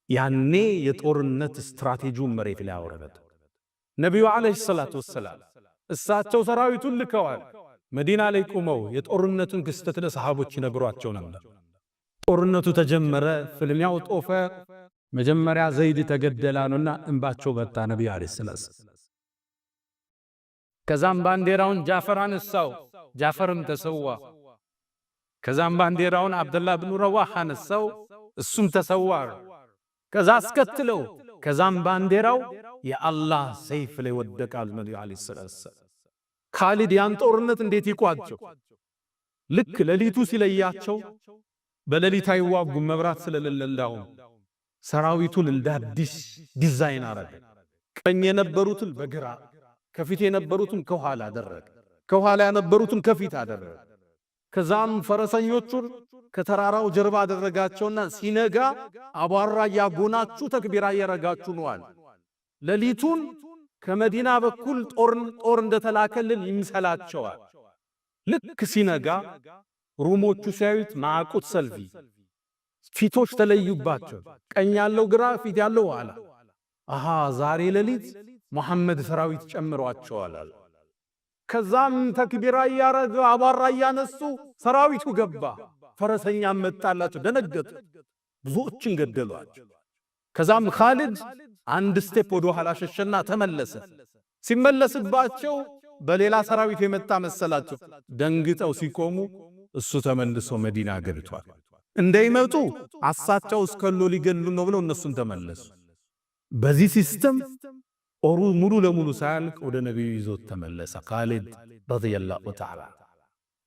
ያኔ የጦርነት ስትራቴጂውን መሬት ላይ አወረደ። ነቢዩ ዓለይሂ ሰላቱ ወሰላም እሳቸው ሰራዊቱን ልከዋል። መዲና ላይ ቆመው የጦርነቱን ክስተት ለሰሃቦች ይነግሯቸው ነበር። ጦርነቱ ተጀመረ፣ ፍልሚያው ጦፈ። መጀመሪያ ዘይድ ተገደላኑና እንባቸው መጣ ነቢዩ ዓለይሂ ሰላቱ። ከዛም ባንዲራውን ጃፈር አነሳው፣ ጃፈርም ተሰዋ። ከዛም ባንዲራውን አብደላህ ብኑ ረዋህ አነሳው፣ እሱም ተሰዋ። ከዛ አስከትለው ከዛም ባንዲራው የአላህ ሰይፍ ላይ ወደቃል ነቢዩ ዓለይሂ ሰላቱ። ኻሊድ ያን ጦርነት እንዴት ይቋጨው? ልክ ሌሊቱ ሲለያቸው በሌሊት አይዋጉም መብራት ስለሌለው ሰራዊቱን እንደ አዲስ ዲዛይን አረገ። ቀኝ የነበሩትን በግራ ከፊት የነበሩትን ከኋላ አደረገ፣ ከኋላ የነበሩትን ከፊት አደረገ። ከዛም ፈረሰኞቹን ከተራራው ጀርባ አደረጋቸውና ሲነጋ አቧራ ያጎናችሁ ተክቢራ ያረጋችሁ ነዋል። ሌሊቱን ከመዲና በኩል ጦር እንደተላከልን ይምሰላቸዋል። ልክ ሲነጋ ሩሞቹ ሲያዩት ማዕቁት ሰልፊ ፊቶች ተለዩባቸው። ቀኝ ያለው ግራ፣ ፊት ያለው ኋላ። አሃ ዛሬ ሌሊት መሐመድ ሰራዊት ጨምሯቸዋል። ከዛም ተክቢራ ያረገ አቧራ ያነሱ ሰራዊቱ ገባ። ፈረሰኛም መጣላቸው፣ ደነገጡ፣ ብዙዎችን ገደሏቸው። ከዛም ኻሊድ አንድ ስቴፕ ወደ ኋላ ሸሸና ተመለሰ። ሲመለስባቸው በሌላ ሰራዊት የመጣ መሰላቸው። ደንግጠው ሲቆሙ እሱ ተመልሶ መዲና ገብቷል። እንዳይመጡ አሳቸው እስከሎ ሊገሉ ነው ብለው እነሱን ተመለሱ። በዚህ ሲስተም ጦሩ ሙሉ ለሙሉ ሳያልቅ ወደ ነብዩ ይዞት ተመለሰ ኻሊድ ረዲየላሁ ተዓላ።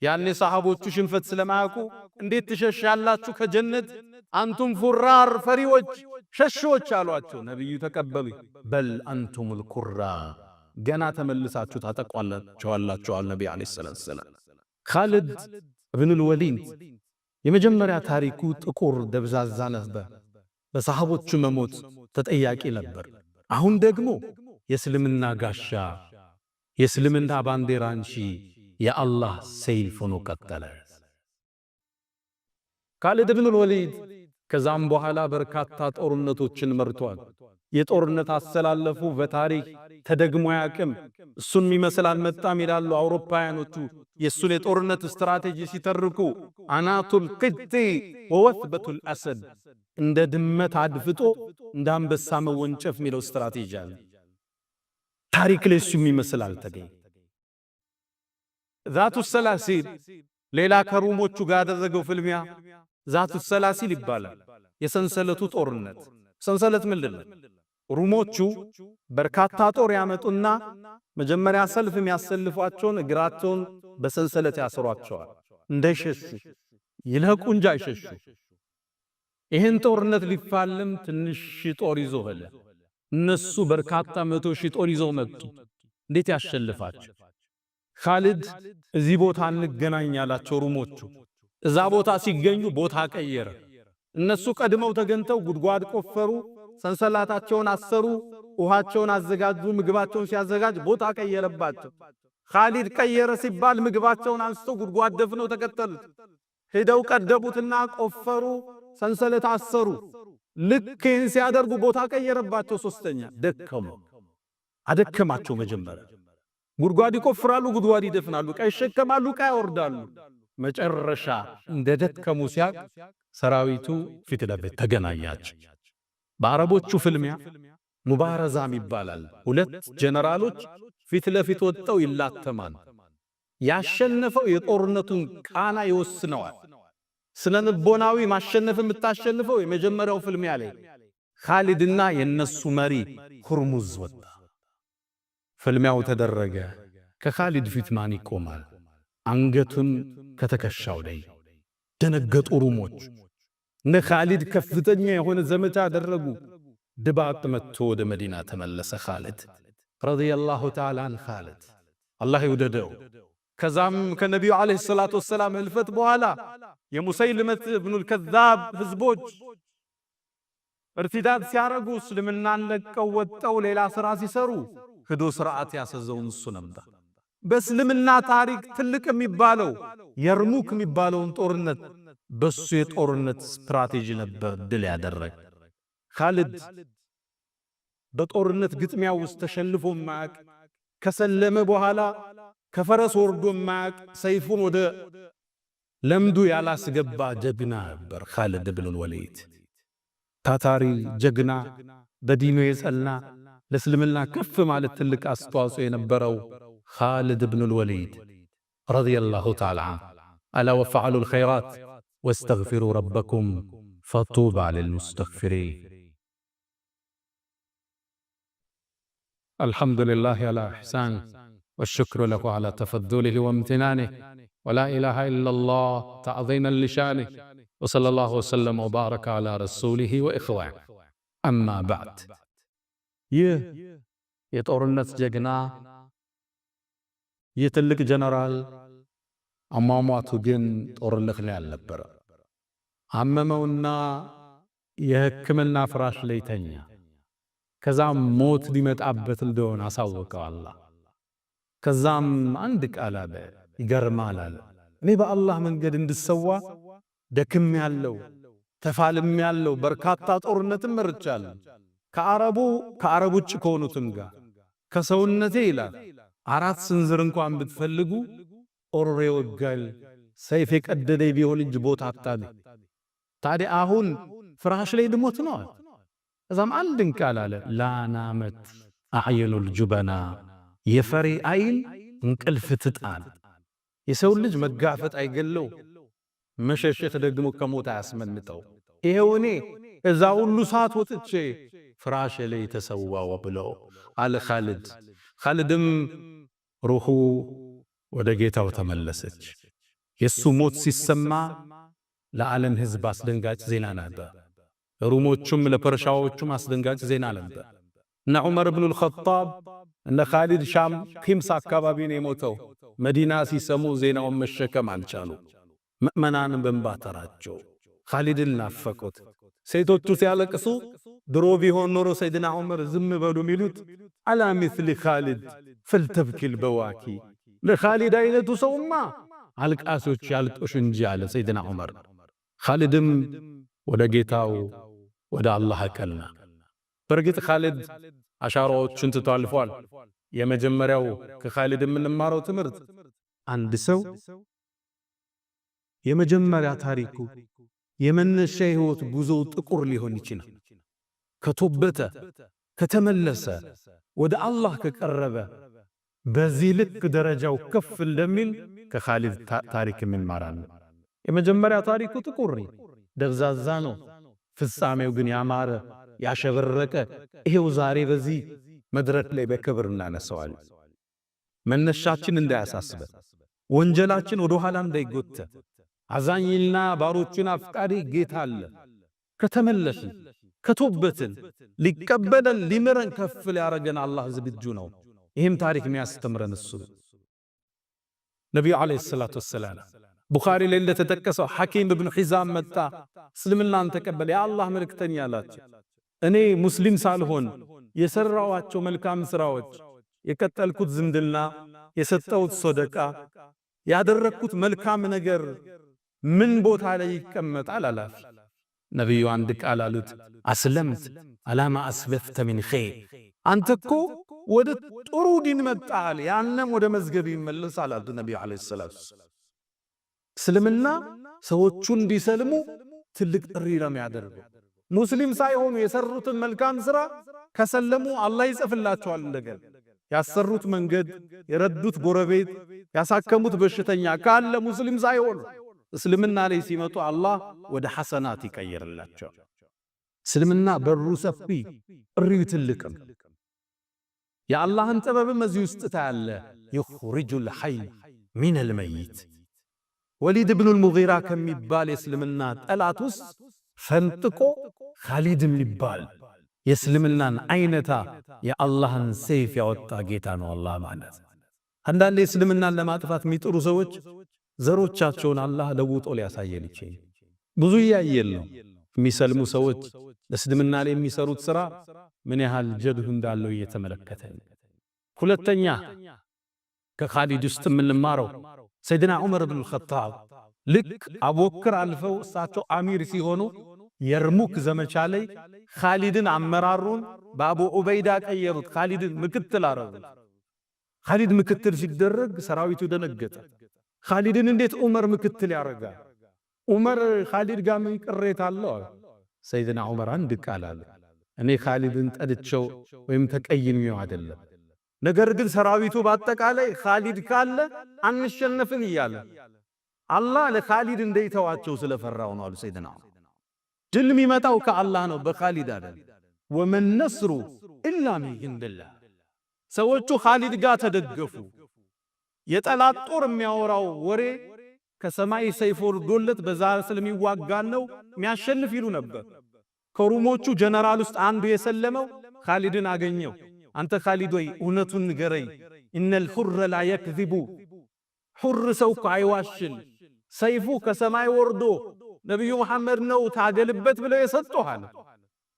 ያኔ ሰሃቦቹ ሽንፈት ስለማያውቁ እንዴት ትሸሻላችሁ ከጀነት አንቱም ፉራር ፈሪዎች ሸሾች አሏቸው። ነብዩ ተቀበሉ። በል አንቱሙል ኩራ ገና ተመልሳችሁ ታጠቋላችሁ አለ ነብዩ አለይሂ ሰላም። ኻሊድ ኢብኑል ወሊድ የመጀመሪያ ታሪኩ ጥቁር ደብዛዛ ነበር። በሰሃቦቹ መሞት ተጠያቂ ነበር። አሁን ደግሞ የእስልምና ጋሻ የእስልምና ባንዲራ እንጂ የአላህ ሰይፍ ሆኖ ቀጠለ። ኻሊድ ኢብኑል ወሊድ ከዛም በኋላ በርካታ ጦርነቶችን መርቷል። የጦርነት አሰላለፉ በታሪክ ተደግሞ ያቅም እሱን የሚመስል አልመጣም ይላሉ አውሮፓውያኖቹ። የእሱን የጦርነት ስትራቴጂ ሲተርኩ አናቱል ቅጢ ወወትበቱል አሰድ፣ እንደ ድመት አድፍጦ እንደ አንበሳ መወንጨፍ የሚለው ስትራቴጂ አለ። ታሪክ ላይ እሱ የሚመስል አልተገኘም። ዛቱ ሰላሲል ሌላ ከሩሞቹ ጋር ያደረገው ፍልሚያ ዛቱ ሰላሲል ይባላል። የሰንሰለቱ ጦርነት። ሰንሰለት ምንድን ነው? ሩሞቹ በርካታ ጦር ያመጡና መጀመሪያ ሰልፍ የሚያሰልፏቸውን እግራቸውን በሰንሰለት ያስሯቸዋል እንዳይሸሹ፣ ይልቁ እንጂ አይሸሹ። ይህን ጦርነት ሊፋለም ትንሽ ጦር ይዞ ሄደ። እነሱ በርካታ 100 ሺህ ጦር ይዘው መጡ። እንዴት ያሸልፋቸው? ኻሊድ እዚህ ቦታ እንገናኝ ያላቸው ሩሞቹ እዛ ቦታ ሲገኙ ቦታ ቀየረ። እነሱ ቀድመው ተገንተው ጉድጓድ ቆፈሩ፣ ሰንሰላታቸውን አሰሩ፣ ውሃቸውን አዘጋጁ። ምግባቸውን ሲያዘጋጅ ቦታ ቀየረባቸው። ኻሊድ ቀየረ ሲባል ምግባቸውን አንስተው ጉድጓድ ደፍነው ተከተሉት። ሄደው ቀደቡትና ቆፈሩ፣ ሰንሰለት አሰሩ። ልክ ይህን ሲያደርጉ ቦታ ቀየረባቸው። ሶስተኛ ደከሙ፣ አደከማቸው። መጀመሪያ ጉድጓድ ይቆፍራሉ፣ ጉድጓድ ይደፍናሉ፣ ዕቃ ይሸከማሉ፣ ዕቃ ያወርዳሉ። መጨረሻ እንደ ደከሙ ሲያቅ ሰራዊቱ ፊት ለፊት ተገናኛቸው። በአረቦቹ ፍልሚያ ሙባረዛም ይባላል። ሁለት ጀነራሎች ፊት ለፊት ወጥተው ይላተማሉ። ያሸነፈው የጦርነቱን ቃና ይወስነዋል። ስነ ልቦናዊ ማሸነፍ የምታሸንፈው የመጀመሪያው ፍልሚያ ላይ ኻሊድና የነሱ መሪ ሁርሙዝ ወጣ። ፍልሚያው ተደረገ። ከኻሊድ ፊት ማን ይቆማል? አንገቱን ከተከሻው ላይ ደነገጡ ሩሞች። እነ ኻሊድ ከፍተኛ የሆነ ዘመቻ አደረጉ። ድባቅ መጥቶ ወደ መዲና ተመለሰ። ኻሊድ ረዲየላሁ ተዓላ አን ኻሊድ አላህ ይውደደው። ከዛም ከነቢዩ ዓለይሂ ሰላቱ ወሰላም ህልፈት በኋላ የሙሰይልመት ኢብኑል ከዛብ ህዝቦች እርቲዳድ ሲያረጉ እስልምናን ለቀው ወጠው ሌላ ሥራ ሲሰሩ ሂዶ ሥርዓት ያሰዘውን እሱ ነበር። በእስልምና ታሪክ ትልቅ የሚባለው የርሙክ የሚባለውን ጦርነት በሱ የጦርነት ስትራቴጂ ነበር ድል ያደረገ። ኻሊድ በጦርነት ግጥሚያ ውስጥ ተሸንፎ ማያቅ ከሰለመ በኋላ ከፈረስ ወርዶ ማያቅ ሰይፉን ወደ ለምዱ ያላስገባ ጀግና ነበር ኻሊድ ብን ወሊድ። ታታሪ ጀግና በዲኑ የጸና ለእስልምና ከፍ ማለት ትልቅ አስተዋጽኦ የነበረው ኻሊድ ብን ወሊድ ረዲየላሁ ተዓላ ዐንሁ። አላ ወፈዐሉል ኸይራት ወስተግፊሩ ረበኩም ፈጡባ ሊልሙስተግፊሪን። አልሐምዱሊላህ ዐላ ኢሕሳኒህ ወሽክሩ ለሁ ዐላ ተፈዱሊህ ወምትናኒህ ወላ ኢላሃ ኢለላህ ተዕዚመን ሊሻኒህ ወሰለላሁ ወሰለም ወባረከ ዐላ ረሱሊህ ወኢኽዋኒህ። አማ በዕድ። ይህ የጦርነት ጀግና የትልቅ ጀነራል አሟሟቱ ግን ጦርነት ላይ አልነበረ። አመመውና የሕክምና ፍራሽ ላይ ተኛ። ከዛም ሞት ሊመጣበት እንደሆነ አሳወቀው አላህ። ከዛም አንድ ቃል አለ፣ ይገርማል አለ። እኔ በአላህ መንገድ እንድሰዋ ደክም ያለው ተፋልም ያለው በርካታ ጦርነትን መርቻለሁ። ከአረብ ውጭ ከሆኑትም ጋር ከሰውነቴ ይላል 4 ስንዝር እንኳን ብትፈልጉ ጦር ይወጋል፣ ሰይፍ የቀደደኝ ቢሆን እንጂ ቦታ አታገኝ። ታዲያ አሁን ፍራሽ ላይ ልሞት ነው። እዛም አንድን ቃል አለ፣ ላናመት አዕየኑል ጁበና፣ የፈሪ አይን እንቅልፍ ትጣል። የሰው ልጅ መጋፈጥ አይገለው፣ መሸሸት ደግሞ ከሞት አያስመልጠው። ይሄው እኔ እዛ ሁሉ ሰዓት ወጥቼ ፍራሽ ላይ ተሰዋው ብለው አለ ኻሊድ። ኻሊድም ሩሑ ወደ ጌታው ተመለሰች። የሱ ሞት ሲሰማ ለዓለም ሕዝብ አስደንጋጭ ዜና ነበር። ሩሞቹም ለፐርሻዎቹም አስደንጋጭ ዜና ነበር። እነ ዑመር ብኑል ኸጣብ እነ ኻሊድ ሻም ኺምስ አካባቢ ነው የሞተው። መዲና ሲሰሙ ዜናውን መሸከም አልቻሉ። ምእመናንም በእንባ ተራቸው። ኻሊድን ናፈቁት። ሴቶቹ ሲያለቅሱ ድሮ ቢሆን ኖሮ ሰይድና ዑመር ዝም በሉ ሚሉት አላ ሚስሊ ኻሊድ ፈልተብኪል በዋኪ፣ ለኻሊድ አይነቱ ሰውማ አልቃሶች ያልጦሽ እንጂ አለ ሰይድና ዑመር። ኻሊድም ወደ ጌታው ወደ አላህ አቀና። በርግጥ ኻሊድ አሻራዎችን ትቶ አልፏል። የመጀመሪያው ከኻሊድ የምንማረው ትምህርት አንድ ሰው የመጀመሪያ ታሪኩ የመነሻ ሕይወት ጉዞው ጥቁር ሊሆን ይችላል። ከቶበተ ከተመለሰ ወደ አላህ ከቀረበ በዚህ ልክ ደረጃው ከፍ እንደሚል ከኻሊድ ታሪክ እንማራለን። የመጀመሪያ ታሪኩ ጥቁር ደብዛዛ ነው፣ ፍጻሜው ግን ያማረ ያሸበረቀ። ይሄው ዛሬ በዚህ መድረክ ላይ በክብር እናነሳዋለን። መነሻችን እንዳያሳስበን፣ ወንጀላችን ወደ ኋላ እንዳይጎተት፣ አዛኝና ባሮቹን አፍቃሪ ጌታ አለ። ከተመለስን ከቶበትን ሊቀበለን ሊምረን ከፍ ሊያረገን አላህ ዝግጁ ነው። ይህም ታሪክ የሚያስተምረን እሱ ነቢዩ ዓለይሂ ሰላቱ ወሰላም ቡኻሪ ላይ እንደተጠቀሰው ሐኪም ብን ሒዛም መጣ፣ እስልምናን ተቀበለ። የአላህ መልእክተኛ አላቸው፣ እኔ ሙስሊም ሳልሆን የሰራዋቸው መልካም ሥራዎች፣ የቀጠልኩት ዝምድና፣ የሰጠሁት ሶደቃ፣ ያደረግኩት መልካም ነገር ምን ቦታ ላይ ይቀመጣል አላፊ። ነቢዩ አንድ ቃል አሉት፣ አስለምት አላማ አስበፍተ ሚን ኸይር፣ አንተ እኮ ወደ ጥሩ ዲን መጣል፣ ያንም ወደ መዝገብ ይመለሳል አሉ ነቢዩ ዓለይሂ ሰላቱ ወሰላም። እስልምና ሰዎቹ እንዲሰልሙ ትልቅ ጥሪ ነው የሚያደርገው። ሙስሊም ሳይሆኑ የሰሩትን መልካም ሥራ ከሰለሙ አላህ ይጽፍላቸዋል። እንደገና ያሰሩት መንገድ፣ የረዱት ጎረቤት፣ ያሳከሙት በሽተኛ ካለ ሙስሊም ሳይሆኑ እስልምና ላይ ሲመጡ አላህ ወደ ሐሰናት ይቀይርላቸው። እስልምና በሩ ሰፊ፣ ጥሪው ትልቅም። የአላህን ጥበብም እዚህ ውስጥ ታያለ። ይኽሪጁል ሐይ ሚነል መይት። ወሊድ ብኑል ሙጊራ ከሚባል የእስልምና ጠላት ውስጥ ፈንጥቆ ኻሊድ የሚባል የእስልምናን አይነታ የአላህን ሰይፍ ያወጣ ጌታ ነው አላህ ማለት። አንዳንድ የእስልምናን ለማጥፋት የሚጥሩ ሰዎች ዘሮቻቸውን አላህ ለውጦ ሊያሳየን ይችላል። ብዙ እያየን ነው። የሚሰልሙ ሰዎች ለእስልምና ላይ የሚሰሩት ሥራ ምን ያህል ጀብህ እንዳለው እየተመለከተን። ሁለተኛ ከኻሊድ ውስጥ የምንማረው ሰይድና ዑመር ብን ኸጣብ ልክ አቡበክር አልፈው እሳቸው አሚር ሲሆኑ የርሙክ ዘመቻ ላይ ኻሊድን አመራሩን በአቡ ዑበይዳ ቀየሩት። ኻሊድን ምክትል አረጉት። ኻሊድ ምክትል ሲደረግ ሰራዊቱ ደነገጠ። ኻሊድን እንዴት ዑመር ምክትል ያረጋል? ዑመር ኻሊድ ጋር ምን ቅሬታ አለው? ሰይድና ዑመር አንድ ቃል አለ፣ እኔ ኻሊድን ጠልቼው ወይም ተቀይሜው አይደለም፣ ነገር ግን ሰራዊቱ በአጠቃላይ ኻሊድ ካለ አንሸነፍም እያለ አላህ ለኻሊድ እንደይተዋቸው ስለፈራው ነው አሉ ሰይድና ዑመር። ድል የሚመጣው ከአላህ ነው በኻሊድ አይደለም። ወመን ነስሩ ኢላ ሚን ኢንዲላህ። ሰዎቹ ኻሊድ ጋር ተደገፉ። የጠላት ጦር የሚያወራው ወሬ ከሰማይ ሰይፍ ወርዶለት በዛ ስለሚዋጋን ነው የሚያሸንፍ ይሉ ነበር። ከሩሞቹ ጀነራል ውስጥ አንዱ የሰለመው ኻሊድን አገኘው። አንተ ኻሊድ ወይ እውነቱን ንገረኝ፣ ኢነል ሑረ ላ የክዚቡ፣ ሑር ሰው እኮ አይዋሽል፣ ሰይፉ ከሰማይ ወርዶ ነቢዩ መሐመድ ነው ታገልበት ብለው የሰጡሃል።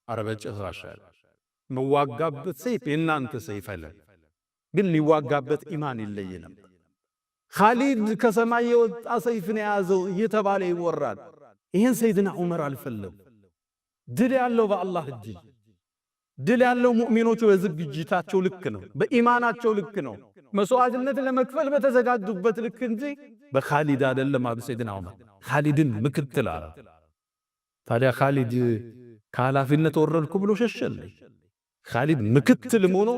አረ በጭራሽ መዋጋበት ሰይፍ የእናንተ ሰይፍ አለ፣ ግን ሊዋጋበት ኢማን ይለይ ነበር። ኻሊድ ከሰማይ የወጣ ሰይፍን የያዘው እየተባለ ይወራል። ይህን ሰይድና ዑመር አልፈለጉ። ድል ያለው በአላህ እጅ፣ ድል ያለው ሙእሚኖቹ በዝግጅታቸው ልክ ነው፣ በኢማናቸው ልክ ነው፣ መስዋዕትነት ለመክፈል በተዘጋጁበት ልክ እንጂ በኻሊድ አይደለም አሉ ሰይድና ዑመር። ኻሊድን ምክትል አለ። ታዲያ ኻሊድ ከኃላፊነት ወረድኩ ብሎ ሸሸል። ኻሊድ ምክትል ሆኖ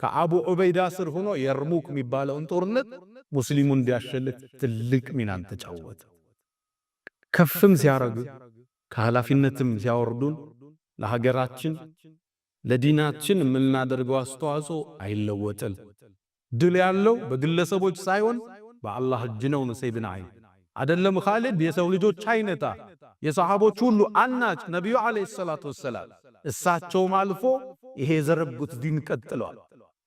ከአቡ ዑበይዳ ስር ሆኖ የርሙክ የሚባለውን ጦርነት ሙስሊሙ እንዲያሸልት ትልቅ ሚናን ተጫወተ። ከፍም ሲያረጉ ከኃላፊነትም ሲያወርዱን ለሀገራችን ለዲናችን የምናደርገው አስተዋጽኦ አይለወጥም። ድል ያለው በግለሰቦች ሳይሆን በአላህ እጅ ነው። ሰይድና አሊ አይደለም ኻሊድ የሰው ልጆች አይነታ የሰሃቦች ሁሉ አናጭ ነብዩ አለይሂ ሰላቱ ወሰላም እሳቸውም አልፎ ይሄ የዘረጉት ዲን ቀጥሏል።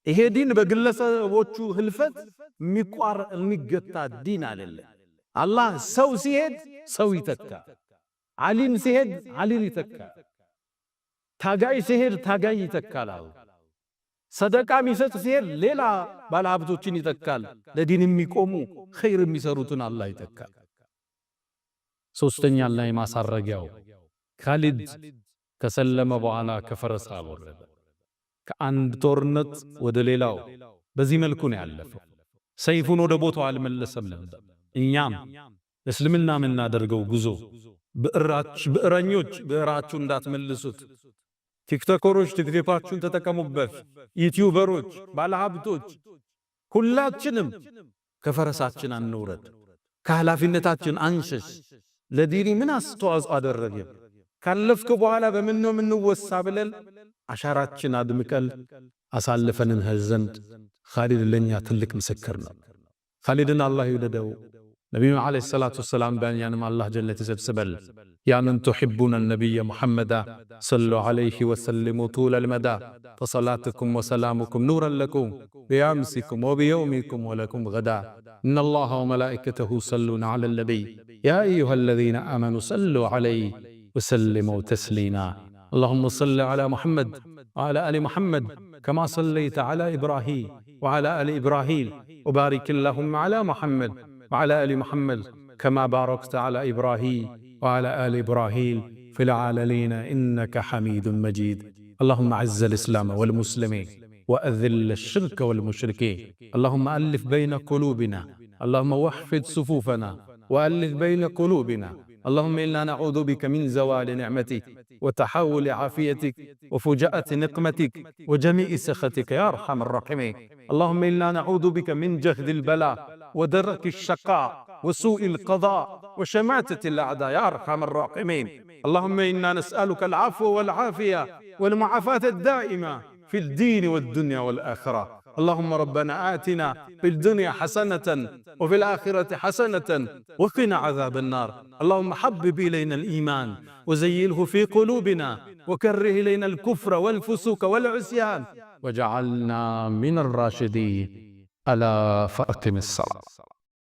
ይሄ ዲን በግለሰቦቹ ህልፈት የሚገታ ዲን አይደለም። አላህ ሰው ሲሄድ ሰው ይተካ፣ ዓሊም ሲሄድ ዓሊም ይተካ፣ ታጋይ ሲሄድ ታጋይ ይተካል። ሰደቃ የሚሰጥ ሲሄድ ሌላ ባለሀብቶችን ይተካል። ለዲን የሚቆሙ ኸይር የሚሰሩትን አላህ ይተካል። ሶስተኛ ላይ ማሳረጊያው ኻሊድ ከሰለመ በኋላ ከፈረስ አልወረደ። ከአንድ ጦርነት ወደ ሌላው በዚህ መልኩ ነው ያለፈው። ሰይፉን ወደ ቦታው አልመለሰም ነበር። እኛም እስልምና የምናደርገው ጉዞ ብዕረኞች ብዕራችሁ እንዳትመልሱት፣ ቲክቶከሮች ቲክቶካችሁን ተጠቀሙበት፣ ዩቲዩበሮች፣ ባለሀብቶች ሁላችንም ከፈረሳችን አንውረድ፣ ከኃላፊነታችን አንሸሽ። ለዲኒ ምን አስተዋጽኦ አደረገ ካለፍክ በኋላ በምን ነው የምንወሳ ብለን አሻራችን አድምቀል አሳልፈን እንሄድ ዘንድ ኻሊድ ለኛ ትልቅ ምስክር ነው። ኻሊድን አላህ ይወደደው። ነቢዩ ዓለይሂ ሰላቱ ወሰላም በእኛንም አላህ ጀነት ይሰብስበል። ያ መን ቱሒቡነ ነቢየ ሙሐመዳ ሰሉ ዓለይሂ ወሰሊሙ ጡለል መዳ ፈሰላቱኩም ወሰላሙኩም ኑረን ለኩም ቢአምሲኩም ወቢየውሚኩም ወለኩም ገዳ ኢነላሃ ወመላኢከተሁ ይሰሉነ ዐለል ነቢይ ያ አዩሃ አለዚነ አመኑ ሰሉ ዓለይሂ ወሰሊሙ ተስሊማ اللهم صل على محمد وعلى آل محمد كما صليت على إبراهيم وعلى آل إبراهيم وبارك اللهم على محمد وعلى آل محمد كما باركت على إبراهيم وعلى آل إبراهيم في العالمين إنك حميد مجيد. اللهم أعز الإسلام والمسلمين وأذل الشرك والمشركين. اللهم ألف بين قلوبنا، اللهم وحد صفوفنا وألف بين قلوبنا. اللهم إنا نعوذ بك من زوال نعمتك وتحول عافيتك وفجاءة نقمتك وجميع سخطك يا أرحم الراحمين. اللهم إنا نعوذ بك من جهد البلاء ودرك الشقاء وسوء القضاء وشماتة الأعداء يا أرحم الراحمين. اللهم إنا نسألك العفو والعافية والمعافاة الدائمة في الدين والدنيا والآخرة. اللهم ربنا آتنا في الدنيا حسنة وفي الآخرة حسنة وقنا عذاب النار. اللهم حبب إلينا الإيمان وزينه في قلوبنا وكره إلينا الكفر والفسوق والعصيان وجعلنا من الراشدين. ألا فأقم الصلاة.